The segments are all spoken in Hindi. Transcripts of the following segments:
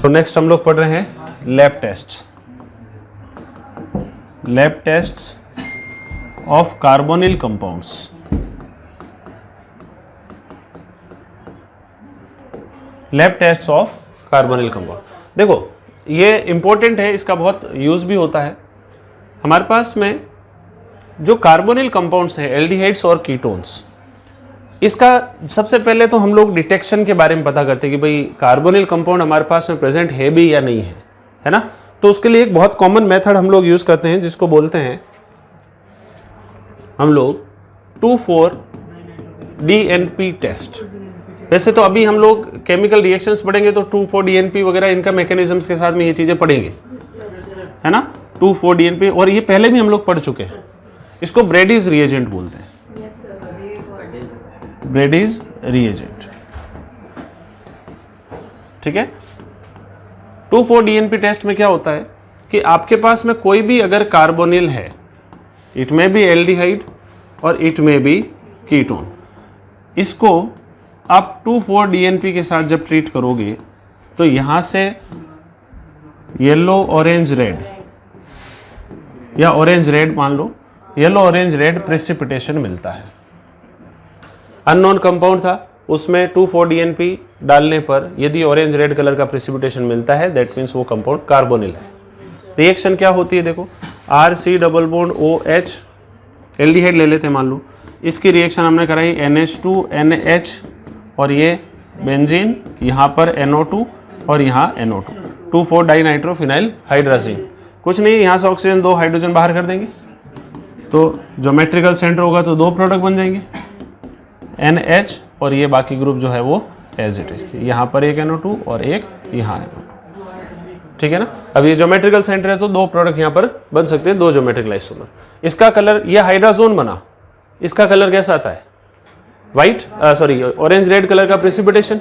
तो नेक्स्ट हम लोग पढ़ रहे हैं lab tests of carbonyl compounds. Lab tests of carbonyl compound. देखो ये इंपॉर्टेंट है, इसका बहुत यूज भी होता है। हमारे पास में जो कार्बोनिल कंपाउंड्स हैं, एल्डिहाइड्स और कीटोन्स, इसका सबसे पहले तो हम लोग डिटेक्शन के बारे में पता करते हैं कि भाई कार्बोनिल कंपाउंड हमारे पास में प्रेजेंट है भी या नहीं है ना। तो उसके लिए एक बहुत कॉमन मेथड हम लोग यूज करते हैं जिसको बोलते हैं हम लोग 2,4-DNP टेस्ट। वैसे तो अभी हम लोग केमिकल रिएक्शंस पढ़ेंगे तो 2,4-DNP वगैरह इनका मैकेनिज्म्स के साथ में ये चीजें पढ़ेंगे, है ना। 2,4-DNP और ये पहले भी हम लोग पढ़ चुके हैं। इसको ब्रेडीज रिएजेंट बोलते हैं, ब्रेडीज रिएजेंट, ठीक है। 2,4-DNP टेस्ट में क्या होता है कि आपके पास में कोई भी अगर कार्बोनिल है, इट में बी एल्डिहाइड और इट में बी कीटोन, इसको आप 2,4-DNP के साथ जब ट्रीट करोगे तो यहां से येलो ऑरेंज रेड या ऑरेंज रेड मान लो, येलो ऑरेंज रेड प्रेसिपिटेशन मिलता है। अननोन कंपाउंड था, उसमें 2,4-DNP डालने पर यदि ऑरेंज रेड कलर का प्रेसिपिटेशन मिलता है दैट मीन्स वो कंपाउंड कार्बोनिल है। रिएक्शन क्या होती है देखो, RC double bond OH, aldehyde ले लेते हैं मान लो, इसकी रिएक्शन हमने कराई NH2NH और ये बेंजीन, यहाँ पर NO2 और यहाँ NO2, 2,4-डाइनाइट्रोफिनाइल हाइड्राजीन। कुछ नहीं, यहाँ से ऑक्सीजन 2 हाइड्रोजन बाहर कर देंगे तो ज्योमेट्रिकल सेंटर होगा तो 2 प्रोडक्ट बन जाएंगे, NH और ये बाकी ग्रुप जो है वो एज इट इज, यहाँ पर एक NO2 और एक यहाँ NO2, ठीक है ना। अब ये ज्योमेट्रिकल सेंटर है तो 2 प्रोडक्ट यहाँ पर बन सकते हैं, 2 ज्योमेट्रिकल आइसोमर। इसका कलर, ये हाइड्राजोन बना, इसका कलर कैसा आता है, white, sorry orange red colour का प्रेसिपिटेशन।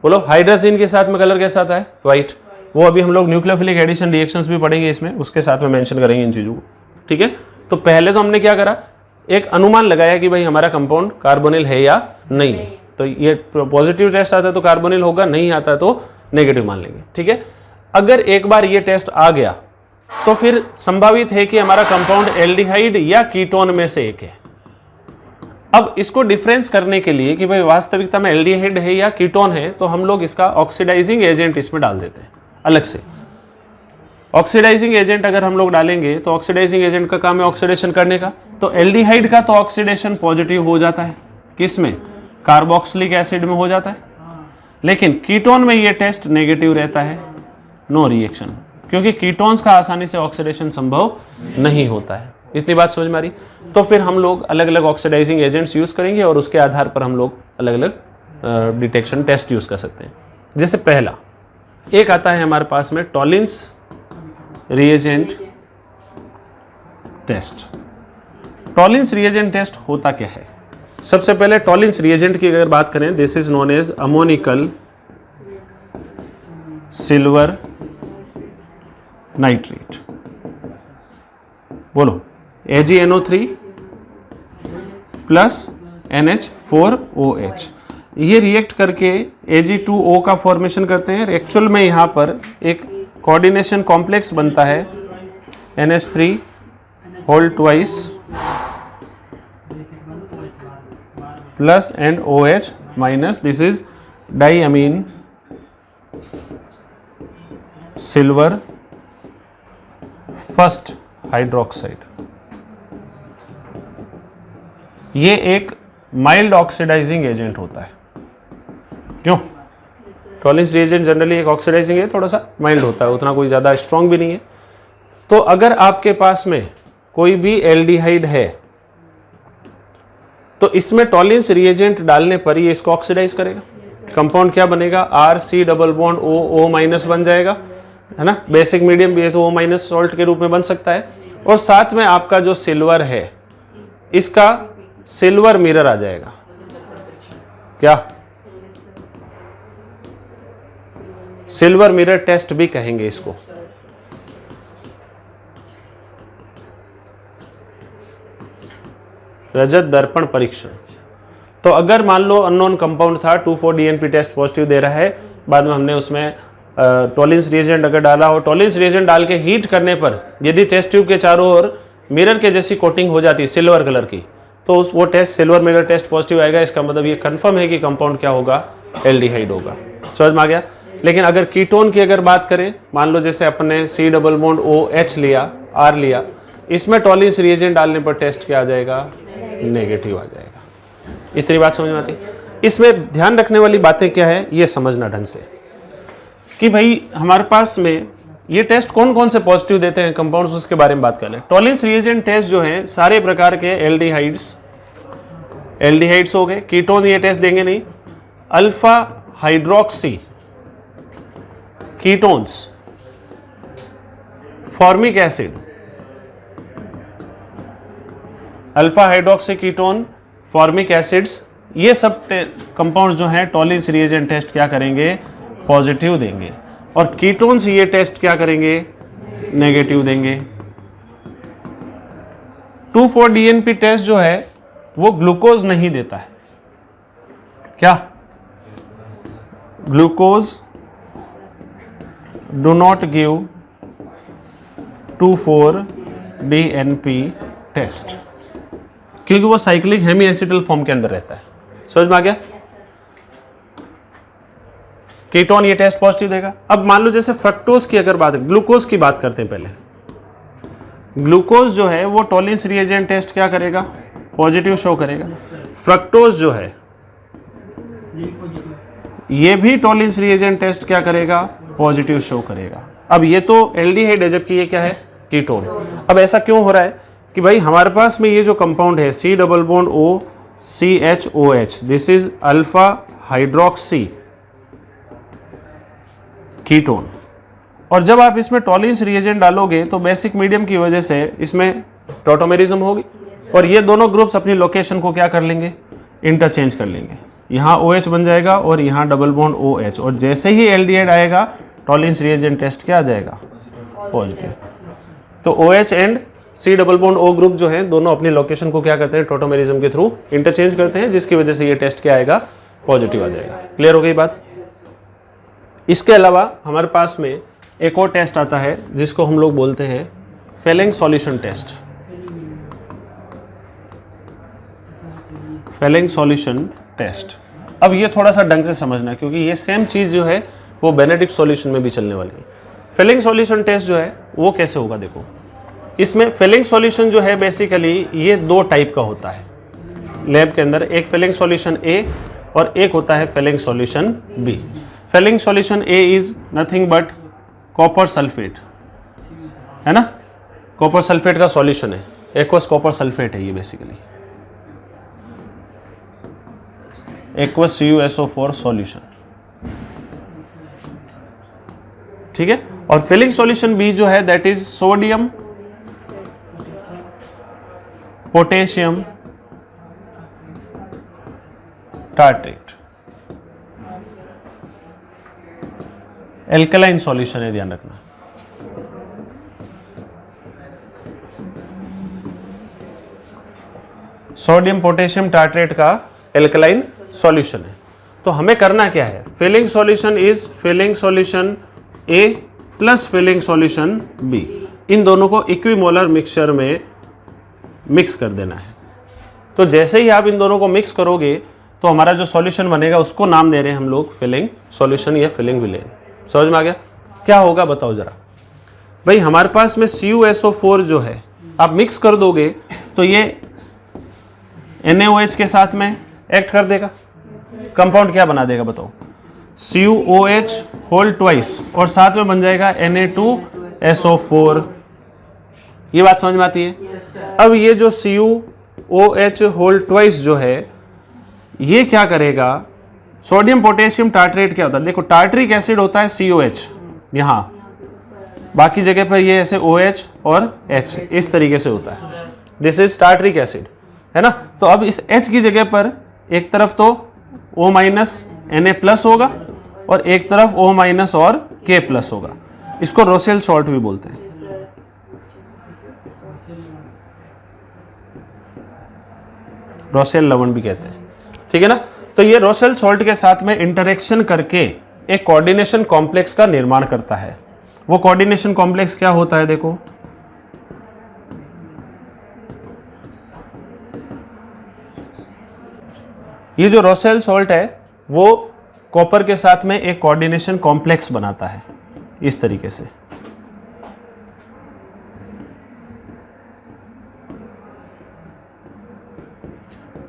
बोलो हाइड्राजीन के साथ में कलर कैसा आता है, व्हाइट। वो अभी हम लोग न्यूक्लियोफिलिक एडिशन रिएक्शंस भी पढ़ेंगे इसमें, उसके साथ में मेंशन करेंगे इन चीजों को, ठीक है। तो पहले तो हमने क्या करा, एक अनुमान लगाया कि भाई हमारा कंपाउंड कार्बोनिल है या नहीं है। तो ये पॉजिटिव टेस्ट आता है तो कार्बोनिल होगा, नहीं आता तो नेगेटिव मान लेंगे, ठीक है। अगर एक बार ये टेस्ट आ गया तो फिर संभावित है कि हमारा कंपाउंड एल्डिहाइड या कीटोन में से एक है। अब इसको डिफरेंस करने के लिए कि भाई वास्तविकता में एल्डिहाइड है या कीटोन है, तो हम लोग इसका ऑक्सीडाइजिंग एजेंट इसमें डाल देते हैं अलग से। ऑक्सीडाइजिंग एजेंट अगर हम लोग डालेंगे तो ऑक्सीडाइजिंग एजेंट का काम है ऑक्सीडेशन करने का, तो एल्डिहाइड का तो ऑक्सीडेशन पॉजिटिव हो जाता है, किसमें, कार्बोक्सिलिक एसिड में हो जाता है, लेकिन कीटोन में ये टेस्ट नेगेटिव रहता है, नो रिएक्शन, क्योंकि कीटोन्स का आसानी से ऑक्सीडेशन संभव नहीं होता है। इतनी बात समझ में आ रही। तो फिर हम लोग अलग अलग ऑक्सीडाइजिंग एजेंट्स यूज करेंगे और उसके आधार पर हम लोग अलग अलग डिटेक्शन टेस्ट यूज कर सकते हैं। जैसे पहला एक आता है हमारे पास में Tollens reagent test. Tollens reagent test होता क्या है, सबसे पहले टॉलिन्स रिएजेंट की अगर बात करें, this is known as ammoniacal silver nitrate. बोलो AgNO3 प्लस NH4OH, ये रिएक्ट करके Ag2O का फॉर्मेशन करते हैं। एक्चुअल में यहाँ पर एक कोऑर्डिनेशन कॉम्प्लेक्स बनता है NH3 whole twice plus and OH minus, this is diammine silver first hydroxide. ये एक माइल्ड ऑक्सीडाइजिंग एजेंट होता है। क्यों, टॉलिन्स रिएजेंट जनरली एक ऑक्सीडाइजिंग है, थोड़ा सा माइल्ड होता है, उतना कोई ज़्यादा स्ट्रॉन्ग भी नहीं है। तो अगर आपके पास में कोई भी एल्डिहाइड है तो इसमें टॉलिन्स रिएजेंट डालने पर ये इसको ऑक्सीडाइज करेगा। कंपाउंड क्या बनेगा, RC double bond O minus बन जाएगा, है ना। बेसिक मीडियम भी है तो O माइनस सॉल्ट के रूप में बन सकता है। और साथ में आपका जो सिल्वर है इसका सिल्वर मिरर आ जाएगा। क्या, सिल्वर मिरर टेस्ट भी कहेंगे इसको। रजत दर्पण परीक्षण। तो अगर मान लो अननोन कंपाउंड था, 2,4-DNP टेस्ट पॉजिटिव दे रहा है, बाद में हमने उसमें टॉलिन्स रिएजेंट अगर डाला हो, टॉलिन्स रिएजेंट डाल के हीट करने पर यदि टेस्ट ट्यूब के चारों ओर मिरर के जैसी कोटिंग हो जाती है सिल्वर कलर की, तो उस वो टेस्ट सिल्वर में अगर टेस्ट पॉजिटिव आएगा, इसका मतलब ये कंफर्म है कि कंपाउंड क्या होगा, एल्डिहाइड होगा। समझ में आ गया। लेकिन अगर कीटोन की अगर बात करें, मान लो जैसे अपने C डबल बॉन्ड OH लिया, R लिया, इसमें टॉलिन्स रिएजेंट डालने पर टेस्ट क्या आ जाएगा, नेगेटिव आ जाएगा। इतनी बात समझ में आती है। इसमें ध्यान रखने वाली बातें क्या है, ये समझना ढंग से कि भाई हमारे पास में ये टेस्ट कौन कौन से पॉजिटिव देते हैं कंपाउंड्स, उसके बारे में बात कर लें। टॉलिन्स रिएजेंट टेस्ट जो है सारे प्रकार के एल्डिहाइड्स हो गए। कीटोन ये टेस्ट देंगे नहीं। Alpha hydroxy ketones, formic acid, alpha hydroxy ketone, formic acids, ये सब कंपाउंड जो हैं टॉलिन्स रिएजेंट टेस्ट क्या करेंगे, पॉजिटिव देंगे। और कीटोन्स ये टेस्ट क्या करेंगे, नेगेटिव देंगे। 2,4-DNP टेस्ट जो है वो ग्लूकोज नहीं देता है। क्या? Glucose do not give 2,4-DNP test, क्योंकि वो साइक्लिक हेमी एसिटल फॉर्म के अंदर रहता है। समझ में आ गया। कीटोन ये टेस्ट पॉजिटिव देगा। अब मान लो जैसे फ्रक्टोज की अगर बात, ग्लूकोज की बात करते हैं पहले। ग्लूकोज जो है वो टॉलिन्स रिएजेंट टेस्ट क्या करेगा, पॉजिटिव शो करेगा। फ्रक्टोज जो है ये भी टॉलिन्स रिएजेंट टेस्ट क्या करेगा, पॉजिटिव शो करेगा। अब ये तो एल्डिहाइड है, जबकि ये क्या है, कीटोन। अब ऐसा क्यों हो रहा है कि भाई हमारे पास में ये जो कंपाउंड है C double bond OCHOH, this is alpha hydroxy ketone, और जब आप इसमें टॉलिन्स रिएजेंट डालोगे तो बेसिक मीडियम की वजह से इसमें टॉटोमेरिज्म होगी, और ये दोनों ग्रुप्स अपनी लोकेशन को क्या कर लेंगे, इंटरचेंज कर लेंगे। यहाँ OH बन जाएगा और यहाँ डबल बॉन्ड OH, और जैसे ही एल्डिहाइड आएगा टॉलिन्स रिएजेंट टेस्ट क्या आ जाएगा, पॉजिटिव। तो OH and C double bond O group जो है दोनों अपनी लोकेशन को क्या करते हैं, टॉटोमेरिज्म के थ्रू इंटरचेंज करते हैं, जिसकी वजह से ये टेस्ट क्या आएगा, पॉजिटिव आ जाएगा। क्लियर हो गई बात। इसके अलावा हमारे पास में एक और टेस्ट आता है जिसको हम लोग बोलते हैं Fehling solution test. Fehling solution test. अब ये थोड़ा सा ढंग से समझना, क्योंकि ये सेम चीज़ जो है वो बेनेडिक्ट सॉल्यूशन में भी चलने वाली है। फेलेंग सॉल्यूशन टेस्ट जो है वो कैसे होगा, देखो इसमें फेलेंग सॉल्यूशन जो है बेसिकली ये दो टाइप का होता है लैब के अंदर। एक फेलेंग सॉल्यूशन A और एक होता है Fehling solution B। Fehling solution A is nothing but copper sulphate, है ना, कॉपर सल्फेट का सॉल्यूशन है, एक्वस कॉपर सल्फेट है ये बेसिकली, एक्वस CuSO4 सॉल्यूशन, ठीक है। और फेलिंग सॉल्यूशन B जो है that is sodium potassium tartrate, alkaline solution है, ध्यान रखना। सोडियम पोटेशियम टार्ट्रेट का एल्कलाइन सॉल्यूशन है। तो हमें करना क्या है, Fehling solution is Fehling solution A plus Fehling solution B, इन दोनों को इक्विमोलर मिक्सचर में मिक्स कर देना है। तो जैसे ही आप इन दोनों को मिक्स करोगे तो हमारा जो सॉल्यूशन बनेगा उसको नाम दे रहे हैं हम लोग फेलिंग सॉल्यूशन या फेलिंग विलेन। समझ में आ गया। क्या होगा बताओ जरा भाई, हमारे पास में CuSO4 जो है आप मिक्स कर दोगे तो ये NaOH के साथ में एक्ट कर देगा, कंपाउंड क्या बना देगा बताओ, CuOH होल ट्वाइस, और साथ में बन जाएगा Na2SO4। ये बात समझ में आती है। अब ये जो CuOH होल ट्वाइस जो है ये क्या करेगा, सोडियम पोटेशियम टार्ट्रेट क्या होता है, देखो टार्ट्रिक एसिड होता है COH, यहाँ बाकी जगह पर ये ऐसे OH और H इस तरीके से होता है, दिस इज टार्ट्रिक एसिड, है ना। तो अब इस H की जगह पर एक तरफ तो O- Na+ होगा और एक तरफ O- और K+ होगा, इसको रोसेल सॉल्ट भी बोलते हैं। रोसेल लवण भी कहते हैं, ठीक है ना। तो ये रोसेल सॉल्ट के साथ में इंटरेक्शन करके एक कोऑर्डिनेशन कॉम्प्लेक्स का निर्माण करता है। वो कोऑर्डिनेशन कॉम्प्लेक्स क्या होता है? देखो, ये जो रोसेल सॉल्ट है वो कॉपर के साथ में एक कोऑर्डिनेशन कॉम्प्लेक्स बनाता है इस तरीके से।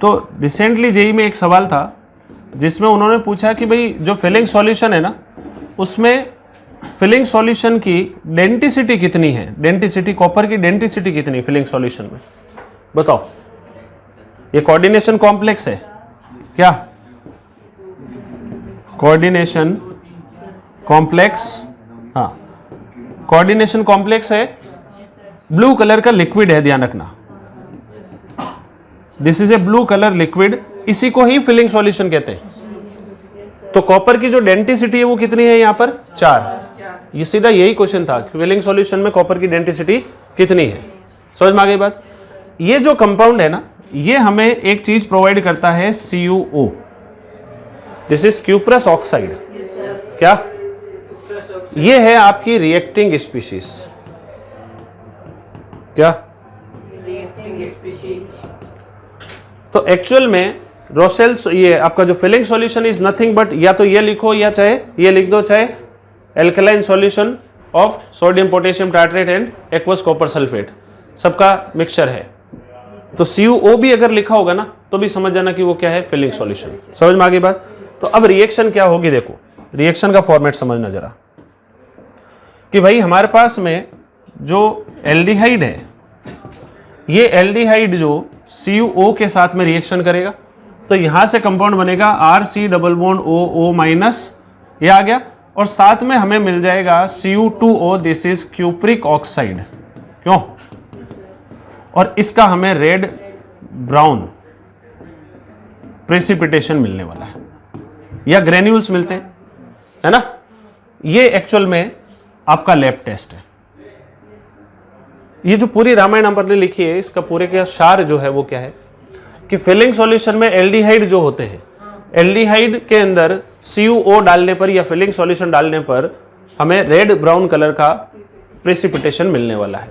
तो रिसेंटली जेईई में एक सवाल था जिसमें उन्होंने पूछा कि भाई जो फिलिंग सॉल्यूशन है ना, उसमें फिलिंग सॉल्यूशन की डेंसिटी कितनी है, डेंसिटी कॉपर की डेंसिटी कितनी है फिलिंग सॉल्यूशन में, बताओ। ये कोऑर्डिनेशन कॉम्प्लेक्स है क्या? कोऑर्डिनेशन कॉम्प्लेक्स, हाँ कोऑर्डिनेशन कॉम्प्लेक्स है। ब्लू कलर का लिक्विड है, ध्यान रखना, this is a blue colour liquid, इसी को ही फिलिंग सॉल्यूशन कहते हैं। तो कॉपर की जो डेंसिटी है वो कितनी है यहाँ पर? 4। ये सीधा यही क्वेश्चन था कि फिलिंग सॉल्यूशन में कॉपर की डेंसिटी कितनी है। समझ में आ गई बात? ये जो कंपाउंड है ना, ये हमें एक चीज प्रोवाइड करता है, CuO, this is cuprous oxide. क्या ये है आपकी रिएक्टिंग स्पीशीज? क्या रिएक्टिंग स्पीशीज? तो एक्चुअल में रोसेल, ये आपका जो Fehling solution is nothing but, या तो ये लिखो या चाहे ये लिख दो, चाहे alkaline solution of sodium potassium titrate and aqueous copper sulphate, सबका मिक्सचर है। तो CuO भी अगर लिखा होगा ना तो भी समझ जाना कि वो क्या है, फिलिंग सॉल्यूशन। समझ में आ गई बात? तो अब रिएक्शन क्या होगी, देखो रिएक्शन का फॉर्मेट समझना जरा, कि भाई हमारे पास में जो एल्डिहाइड है, ये एल्डिहाइड जो CuO के साथ में रिएक्शन करेगा तो यहां से कंपाउंड बनेगा RC double bond OO minus, ये आ गया, और साथ में हमें मिल जाएगा Cu2O, this is cupric oxide. क्यों? और इसका हमें रेड ब्राउन प्रेसिपिटेशन मिलने वाला है, या ग्रेन्यूल्स मिलते हैं, है ना। ये एक्चुअल में आपका लैब टेस्ट है। ये जो पूरी रामायण अपन ने लिखी है, इसका पूरे का सार जो है वो क्या है कि फिलिंग सॉल्यूशन में एल्डिहाइड जो होते हैं, एल्डिहाइड के अंदर CuO डालने पर या फिलिंग सॉल्यूशन डालने पर हमें रेड ब्राउन कलर का प्रेसिपिटेशन मिलने वाला है।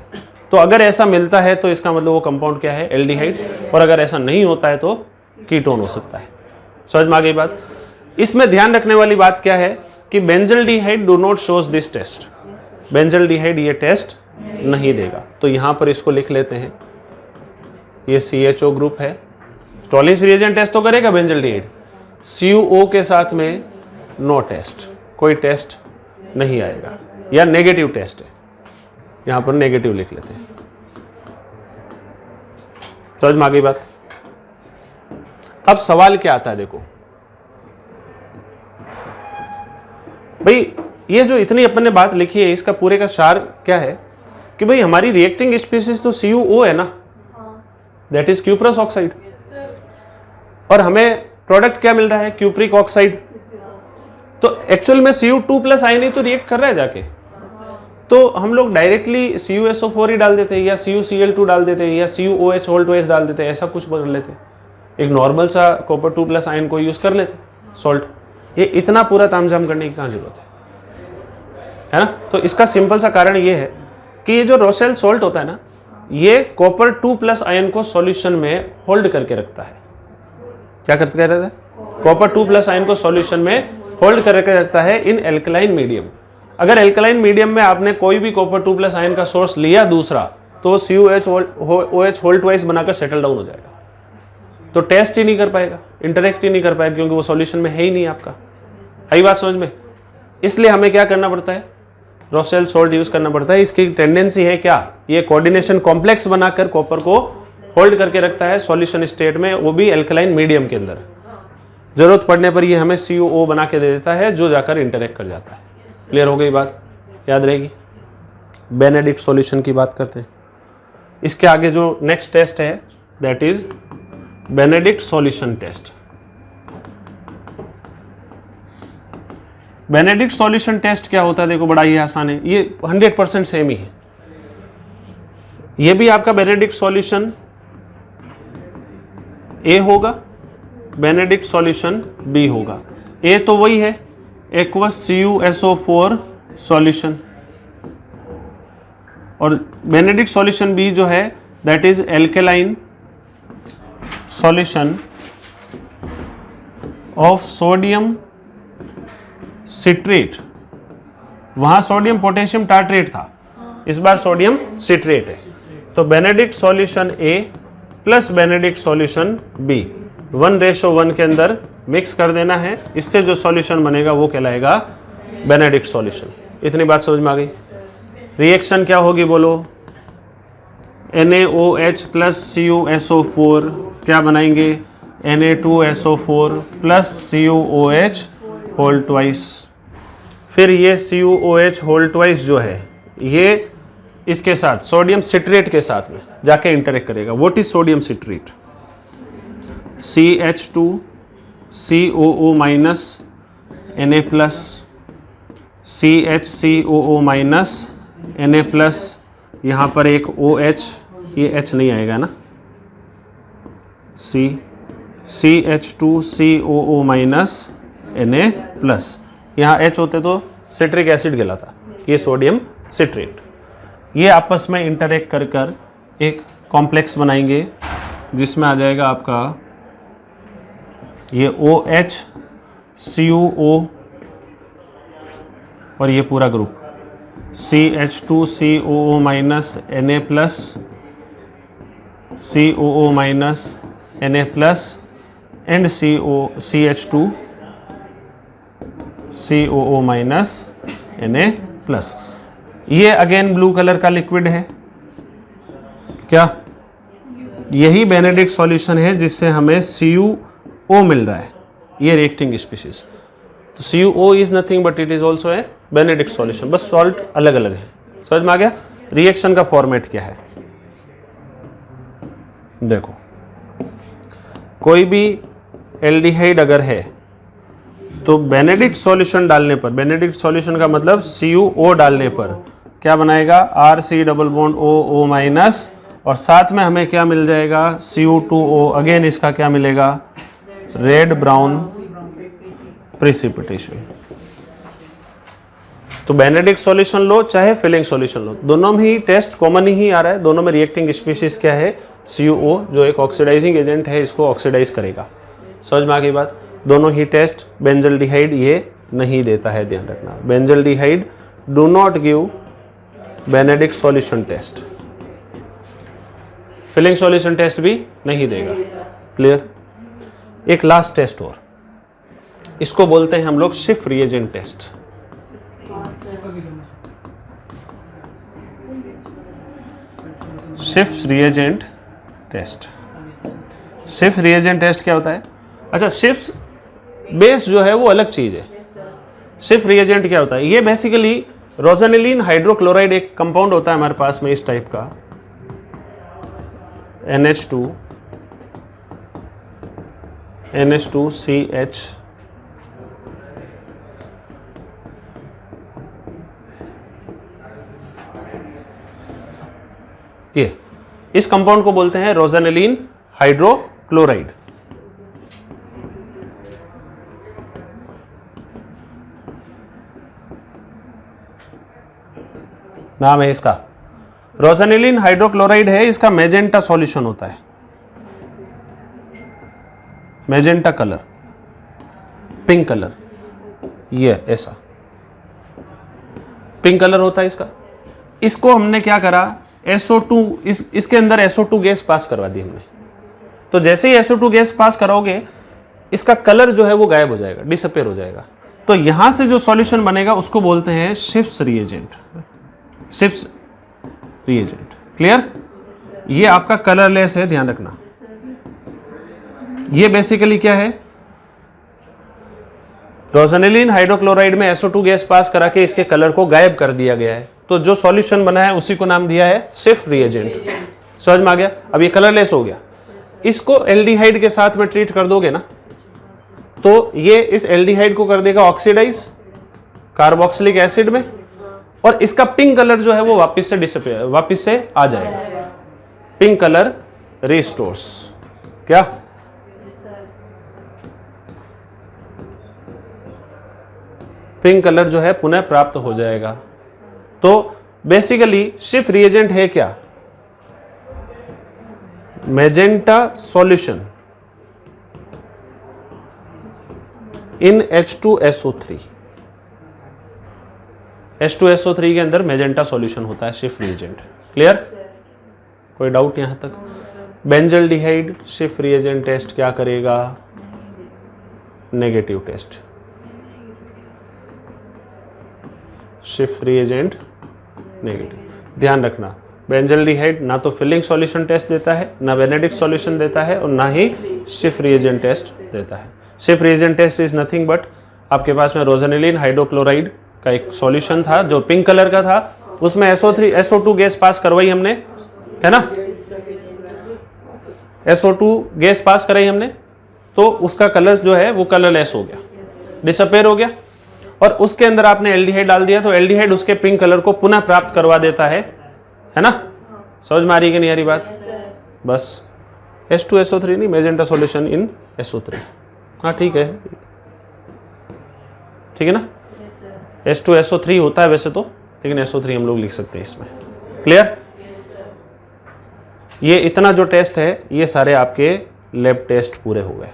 तो अगर ऐसा मिलता है तो इसका मतलब वो कंपाउंड क्या है, एल्डिहाइड, और अगर ऐसा नहीं होता है तो कीटोन हो सकता है। समझ में आ गई बात? इसमें ध्यान रखने वाली बात क्या है कि benzaldehyde do not shows this test, benzaldehyde ये टेस्ट नहीं देगा। तो यहां पर इसको लिख लेते हैं, ये CHO ग्रुप है, टॉलिस रिएजेंट टेस्ट तो करेगा बेंजल्डिहाइड, CuO के साथ में नो टेस्ट, कोई टेस्ट नहीं आएगा, या नेगेटिव टेस्ट है, यहां पर नेगेटिव लिख लेते हैं। समझ में आ गई बात? अब सवाल क्या आता है, देखो भाई ये जो इतनी अपन ने बात लिखी है, इसका पूरे का सार क्या है कि भाई हमारी रिएक्टिंग स्पीशीज तो CuO है ना, दैट इज क्यूप्रस ऑक्साइड, और हमें प्रोडक्ट क्या मिल रहा है, क्यूप्रिक ऑक्साइड। तो एक्चुअल में Cu2+ आयन ही तो रिएक्ट कर रहा है जाके, तो हम लोग डायरेक्टली CuSO4 ही डाल देते हैं, या CuCl2 डाल देते हैं, या CuOH डाल देते हैं, ऐसा कुछ कर लेते हैं, एक नॉर्मल सा कॉपर 2+ आयन को यूज कर लेते सॉल्ट। ये इतना पूरा तामझाम करने की कहाँ जरूरत है ना। तो इसका सिंपल सा कारण ये है कि ये जो रोसेल सॉल्ट होता है ना, ये कॉपर 2+ आयन को सॉल्यूशन में होल्ड करके रखता है। क्या करते रहता है? कॉपर 2+ आयन को सॉल्यूशन में होल्ड करके रखता है इन एल्कलाइन मीडियम। अगर एल्कलाइन मीडियम में आपने कोई भी कॉपर 2+ आयन का सोर्स लिया दूसरा, तो CuOH होल्ड ट्वाइस बनाकर सेटल डाउन हो जाएगा, तो टेस्ट ही नहीं कर पाएगा, इंटरेक्ट ही नहीं कर पाएगा, क्योंकि वो सॉल्यूशन में है ही नहीं आपका। आई बात समझ में? इसलिए हमें क्या करना पड़ता है, रोसेल सॉल्ट यूज करना पड़ता है। इसकी टेंडेंसी है क्या, ये कोऑर्डिनेशन कॉम्प्लेक्स बनाकर कॉपर को होल्ड करके रखता है सॉल्यूशन स्टेट में, वो भी एल्कलाइन मीडियम के अंदर। जरूरत पड़ने पर ये हमें CuO बना के दे देता है, जो जाकर इंटरेक्ट कर जाता है। क्लियर हो गई बात? याद रहेगी। बेनेडिक्ट सॉल्यूशन की बात करते हैं। इसके आगे जो नेक्स्ट टेस्ट है that is Benedict solution test. Benedict solution test क्या होता है, देखो बड़ा ही आसान है, ये 100% सेम ही है। ये भी आपका बेनेडिक्ट सॉल्यूशन A होगा, बेनेडिक्ट सॉल्यूशन B होगा। A तो वही है एक्वस CuSO4 सॉल्यूशन, और बेनेडिक्ट सॉल्यूशन बी जो है that is alkaline solution of sodium citrate. वहां सोडियम पोटेशियम टार्ट्रेट था, इस बार सोडियम सिट्रेट है। तो बेनेडिक्ट सॉल्यूशन ए प्लस बेनेडिक्ट सॉल्यूशन बी 1:1 के अंदर मिक्स कर देना है, इससे जो सॉल्यूशन बनेगा वो कहलाएगा बेनेडिक्ट सॉल्यूशन। इतनी बात समझ में आ गई। रिएक्शन क्या होगी बोलो? NaOH प्लस CuSO4 क्या बनाएंगे? Na2SO4 plus CuOH whole twice. फिर ये CuOH होल ट्वाइस जो है ये इसके साथ सोडियम सिट्रेट के साथ में जाके इंटरेक्ट करेगा। What is sodium citrate? CH2 COO minus Na plus CHCOO minus Na plus, यहाँ पर एक OH, ये H नहीं आएगा ना, CH2COO माइनस Na प्लस, यहाँ H होते तो सिट्रिक एसिड कहलाता, ये सोडियम सिट्रेट। ये आपस में इंटरेक्ट कर कर एक कॉम्प्लेक्स बनाएंगे जिसमें आ जाएगा आपका ये OH CuO और ये पूरा group CH2COO minus Na plus COO minus Na plus and CH2 COO minus Na plus. ये अगेन ब्लू कलर का लिक्विड है क्या? यही बेनेडिक्ट सॉल्यूशन है जिससे हमें CuO मिल रहा है, ये रिएक्टिंग स्पीशीज। तो CuO is nothing but it is also a Benedict solution, बस सॉल्ट अलग अलग है। समझ में आ गया? रिएक्शन का फॉर्मेट क्या है देखो, कोई भी एल्डिहाइड अगर है तो बेनेडिक्ट सॉल्यूशन डालने पर, बेनेडिक्ट सॉल्यूशन का मतलब CuO डालने पर क्या बनाएगा? RC double bond OO minus, और साथ में हमें क्या मिल जाएगा? Cu2O। अगेन इसका क्या मिलेगा? Red brown precipitation. तो बेनेडिक्ट सॉल्यूशन लो चाहे फिलिंग सॉल्यूशन लो, दोनों में ही टेस्ट कॉमन ही आ रहा है। दोनों में रिएक्टिंग स्पीशीज क्या है? CuO, जो एक ऑक्सीडाइजिंग एजेंट है, इसको ऑक्सीडाइज करेगा। समझ में आ गई बात? दोनों ही टेस्ट बेंजल्डिहाइड ये नहीं देता है, ध्यान रखना। Benzaldehyde do not give Benedict solution test, Fehling solution test भी नहीं देगा। क्लियर? एक लास्ट टेस्ट और, इसको बोलते हैं हम लोग शिफ्ट रिएजेंट टेस्ट। शिफ्ट रिएजेंट टेस्ट। शिफ्ट रिएजेंट टेस्ट क्या होता है? अच्छा, शिफ्ट बेस जो है वो अलग चीज है। शिफ्ट रिएजेंट क्या होता है? ये बेसिकली रोजेनिलीन हाइड्रोक्लोराइड एक कंपाउंड होता है हमारे पास में इस टाइप का, NH2CH, ये इस कंपाउंड को बोलते हैं रोजेनिलीन हाइड्रोक्लोराइड। नाम है इसका, रोजेनिलीन हाइड्रोक्लोराइड है। इसका मैजेंटा सॉल्यूशन होता है, मैजेंटा कलर, पिंक कलर, ये ऐसा पिंक कलर होता है इसका। इसको हमने क्या करा? SO2, इसके अंदर SO2 गैस पास करवा दी हमने। तो जैसे ही SO2 गैस पास कराओगे इसका कलर जो है वो गायब हो जाएगा, डिसअपेयर हो जाएगा। तो यहां से जो सॉल्यूशन बनेगा उसको बोलते हैं shift reagent. Shift reagent, clear? ये आपका कलरलेस है, ध्यान रखना। ये बेसिकली क्या है? रोजेनिलीन हाइड्रोक्लोराइड में SO2 गैस पास करा के इसके कलर को गायब कर दिया गया है। तो जो सॉल्यूशन बना है उसी को नाम दिया है शिफ्ट रिएजेंट। समझ में आ गया? अब ये कलरलेस हो गया। इसको एल्डिहाइड के साथ में ट्रीट कर दोगे ना, तो ये इस एल्डिहाइड को कर देगा ऑक्सीडाइज कार्बोक्सिलिक एसिड में, और इसका पिंक कलर जो है वो वापस से डिसअपियर, वापस से आ जाएगा। Pink colour restores. क्या? पिंक कलर जो है पुनः प्राप्त हो जाएगा। तो बेसिकली शिफ्ट रिएजेंट है क्या? Magenta solution in H2SO3। H2SO3 के अंदर मैजेंटा सॉल्यूशन होता है शिफ्ट रिएजेंट। क्लियर? कोई डाउट यहां तक? बेंजल्डिहाइड शिफ्ट रिएजेंट टेस्ट क्या करेगा? Negative test. शिफ्ट रिएजेंट नेगेटिव। ध्यान रखना, बेंजल्डिहाइड ना तो फिलिंग सॉल्यूशन टेस्ट देता है, ना वेनेडिक सॉल्यूशन देता है, और ना ही शिफ्ट रिएजेंट टेस्ट देता है। शिफ्ट reagent test is nothing but आपके पास में रोजेनिलिन हाइड्रोक्लोराइड का एक सॉल्यूशन था जो पिंक कलर का था, उसमें SO2 गैस पास करवाई हमने, है ना? SO2 गैस पास कराई हमने, तो उसका कलर जो है वो कलरलेस हो गया, डिसअपेयर हो गया, और उसके अंदर आपने एल्डिहाइड डाल दिया, तो एल्डिहाइड उसके पिंक कलर को पुनः प्राप्त करवा देता है ना? समझ में आ रही है कि नहीं आ रही बात? बस H2SO3 नहीं, मैजेंटा सॉल्यूशन इन SO3। हाँ ठीक है, ठीक है ना? H2SO3 होता है वैसे तो, लेकिन SO3 हम लोग लिख सकते हैं इसमें। क्लियर? ये इतना जो टेस्ट है ये सारे आपके लैब टेस्ट पूरे हो गए।